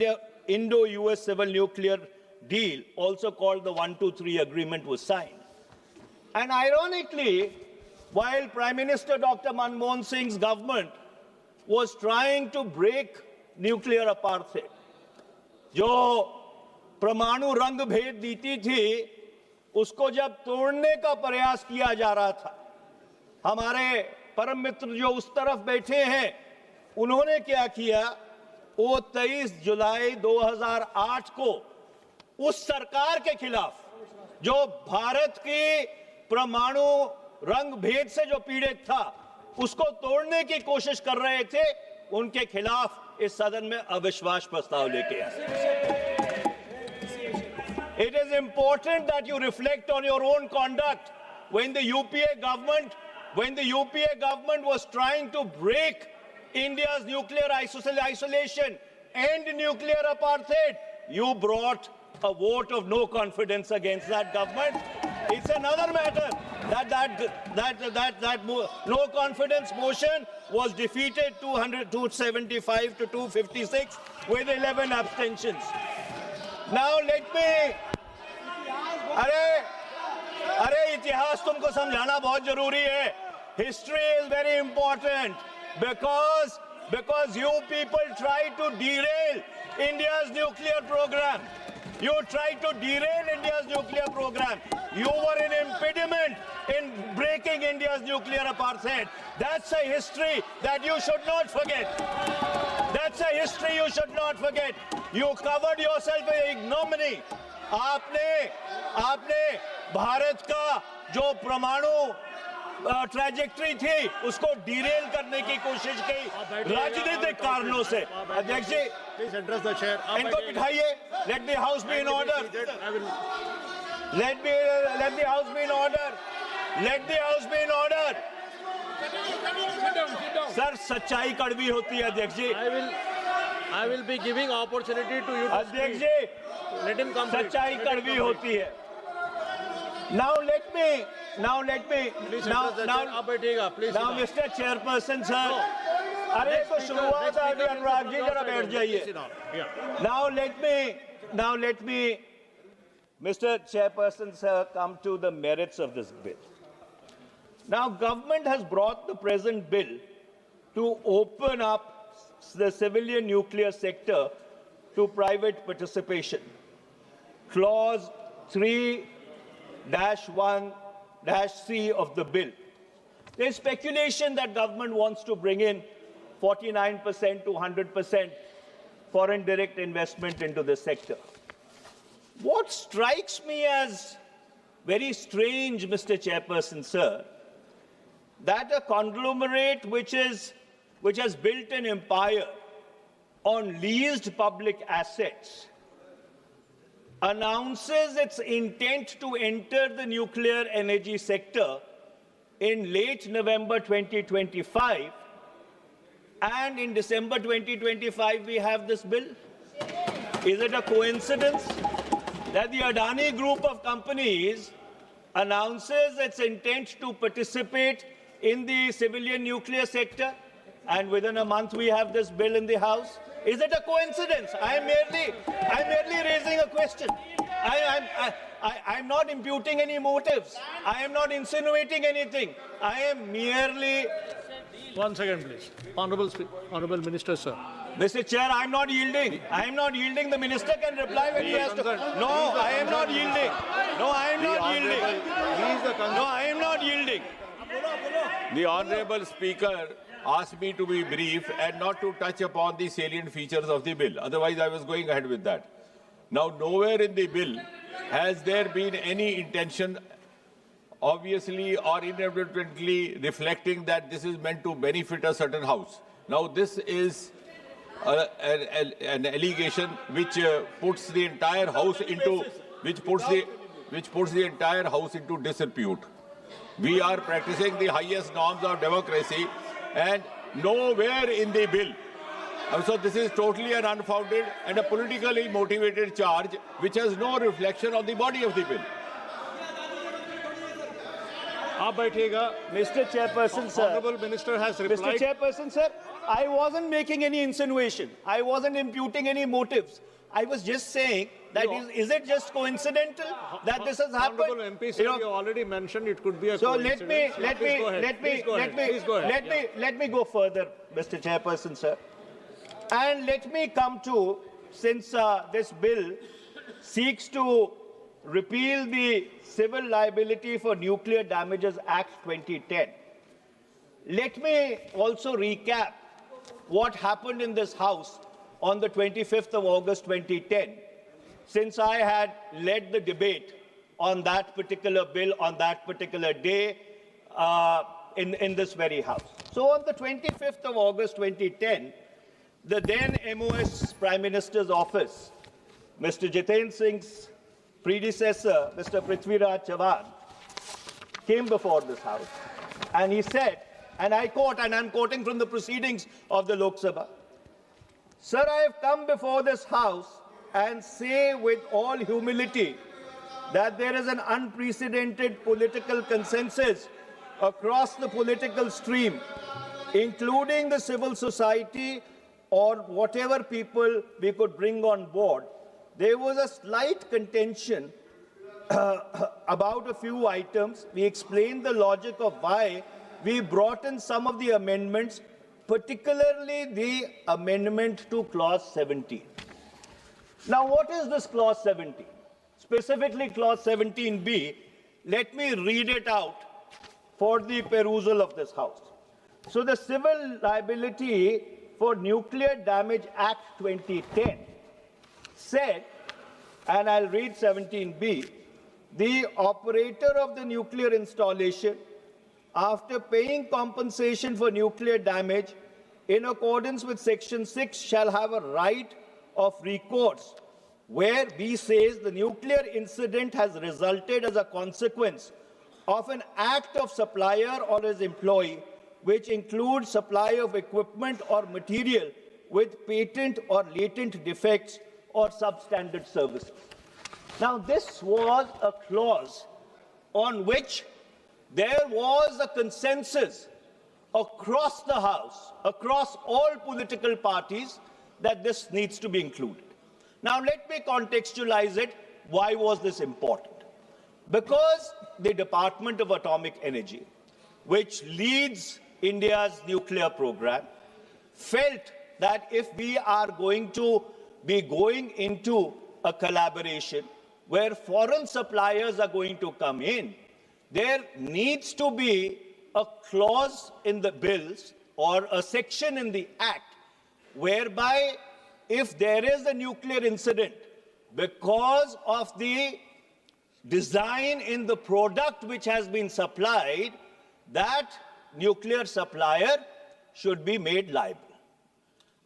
The Indo-US civil nuclear deal, also called the 123 agreement, was signed. And ironically, while Prime Minister Dr. Manmohan Singh's government was trying to break nuclear apartheid, जो परमाणु रंग भेद नीति थी, उसको जब तोड़ने का प्रयास किया जा रहा था, हमारे परम मित्र जो उस तरफ बैठे हैं, उन्होंने क्या किया? वो 23 जुलाई 2008 को उस सरकार के खिलाफ, जो भारत की परमाणु रंग भेद से जो पीड़ित था, उसको तोड़ने की कोशिश कर रहे थे, उनके खिलाफ इस सदन में अविश्वास प्रस्ताव लेके आए। It is important that you reflect on your own conduct. When the UPA government was trying to break India's nuclear isolation and nuclear apartheid, you brought a vote of no confidence against that government. It's another matter that no confidence motion was defeated 275 to 256 with 11 abstentions. Now let me, अरे इतिहास तुमको समझाना बहुत जरूरी है. History is very important because you people tried to derail India's nuclear program. You tried to derail India's nuclear program. You were an impediment in breaking India's nuclear apartheid. That's a history that you should not forget. That's a history you should not forget. You covered yourself in ignominy. आपने भारत का जो परमाणु trajectory थी, उसको Daryl करने की कोशिश की राजनीतिक कारणों से. अध्यक्ष ji, please address the chair. इनको बिठाइए. Let the house be in order. Let the house be in order. Let the house be in order. Sir, सच्चाई कड़वी होती है अध्यक्ष जी. I will be giving opportunity to you to अध्यक्ष speak. जी, Let him complete. सच्चाई कड़वी होती है. Now let me. Please address the chair. आप बैठिएगा, please. Now, Mr. Chairperson, sir. अरे तो शुरुआत आ गई, अनुराग जी, जरा बैठ जाइए. Now let me, Mr. Chairperson, sir, come to the merits of this bill. Now, government has brought the present bill to open up the civilian nuclear sector to private participation. Clause 3-1-C of the bill. There's speculation that government wants to bring in 49% to 100% foreign direct investment into the sector. What strikes me as very strange, Mr. Chairperson, sir, that a conglomerate which has built an empire on leased public assets announces its intent to enter the nuclear energy sector in late November 2025, and in December 2025 we have this bill. Is it a coincidence that the Adani group of companies announces its intent to participate in the civilian nuclear sector, and within a month we have this bill in the House? Is it a coincidence? I'm merely raising a question. I'm not imputing any motives. I am not insinuating anything. I am merely... One second, please. Honorable Minister, sir. Mr. Chair, I'm not yielding. I am not yielding. The minister can reply when he has to. No, I am not yielding. No, I am not yielding. No, I am not yielding. The Honorable Speaker asked me to be brief and not to touch upon the salient features of the bill. Otherwise, I was going ahead with that. Now, nowhere in the bill has there been any intention, obviously or inadvertently, reflecting that this is meant to benefit a certain house. Now, this is an allegation which puts the entire house into entire house into disrepute. We are practicing the highest norms of democracy, and nowhere in the bill. So this is totally an unfounded and a politically motivated charge which has no reflection on the body of the bill. आप बैठिएगा. Mr. Chairperson, sir. Honorable Minister has Mr. replied. Chairperson, sir, I wasn't making any insinuation. I wasn't imputing any motives. I was just saying that is it just coincidental that this has happened? Honorable MP, sir, you already mentioned it could be a So coincidence. let me go further, Mr. Chairperson, sir. And let me come to, since this bill seeks to repeal the Civil Liability for Nuclear Damages Act 2010. Let me also recap what happened in this House on the 25th of August 2010, since I had led the debate on that particular bill on that particular day in this very House. So on the 25th of August 2010, the then MOS Prime Minister's office, Mr. Jitendra Singh's predecessor, Mr. Prithviraj Chavan, came before this House and he said, and I quote, and I'm quoting from the proceedings of the Lok Sabha, "Sir, I have come before this House and say with all humility that there is an unprecedented political consensus across the political stream, including the civil society or whatever people we could bring on board. There was a slight contention about a few items. We explained the logic of why we brought in some of the amendments, particularly the amendment to Clause 17. Now, what is this Clause 17? Specifically, Clause 17B, let me read it out for the perusal of this House. So, the Civil Liability for Nuclear Damage Act 2010 said, and I'll read 17B, the operator of the nuclear installation, after paying compensation for nuclear damage in accordance with Section 6, shall have a right of recourse where B says the nuclear incident has resulted as a consequence of an act of supplier or his employee, which includes supply of equipment or material with patent or latent defects or substandard services. Now, this was a clause on which there was a consensus across the House, across all political parties, that this needs to be included. Now, let me contextualize it. Why was this important? Because the Department of Atomic Energy, which leads India's nuclear program, felt that if we are going to be going into a collaboration where foreign suppliers are going to come in, there needs to be a clause in the bills or a section in the Act whereby if there is a nuclear incident because of the design in the product which has been supplied, that nuclear supplier should be made liable.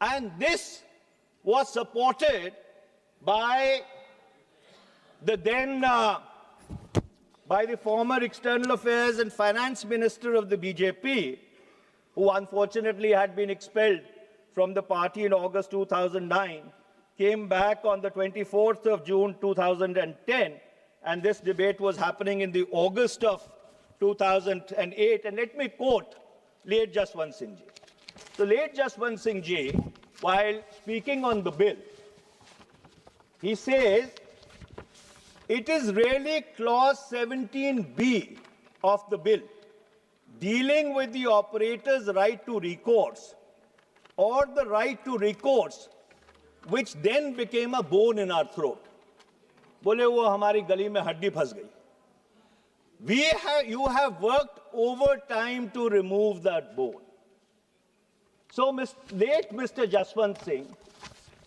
And this was supported by the then by the former External Affairs and Finance Minister of the BJP, who unfortunately had been expelled from the party in August 2009, came back on the 24th of June 2010, and this debate was happening in the August of 2008. And let me quote late Jaswant Singh Ji. So late Jaswant Singh Ji, while speaking on the bill, he says, it is really Clause 17B of the bill, dealing with the operator's right to recourse, or the right to recourse, which then became a bone in our throat. बोले वो हमारी गली में हड्डी फंस गई. You have worked overtime to remove that bone. So, late Mr. Jaswant Singh,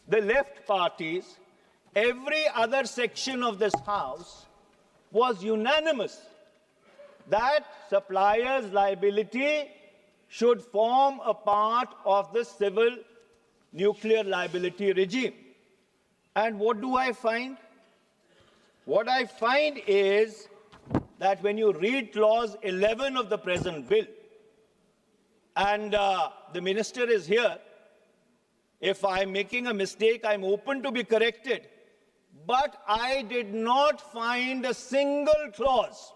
the left parties, every other section of this House was unanimous that suppliers' liability should form a part of the civil nuclear liability regime. And what do I find? What I find is that when you read Clause 11 of the present bill, and the minister is here, if I'm making a mistake, I'm open to be corrected. But I did not find a single clause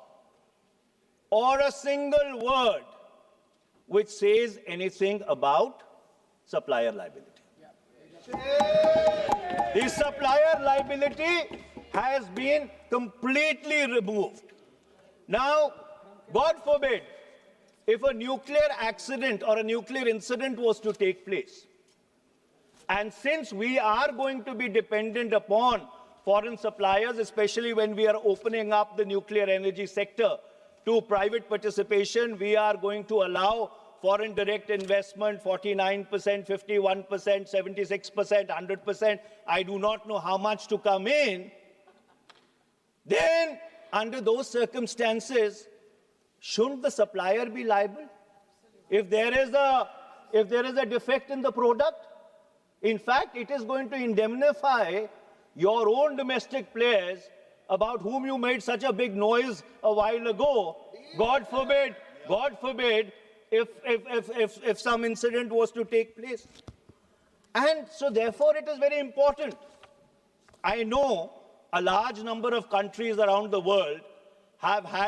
or a single word which says anything about supplier liability. The supplier liability has been completely removed. Now, God forbid, if a nuclear accident or a nuclear incident was to take place, and since we are going to be dependent upon foreign suppliers, especially when we are opening up the nuclear energy sector to private participation, we are going to allow foreign direct investment 49%, 51%, 76%, 100%. I do not know how much to come in. Then, under those circumstances, shouldn't the supplier be liable? If there is a defect in the product, in fact, it is going to indemnify your own domestic players about whom you made such a big noise a while ago. God forbid, if some incident was to take place. And so therefore it is very important. I know a large number of countries around the world have had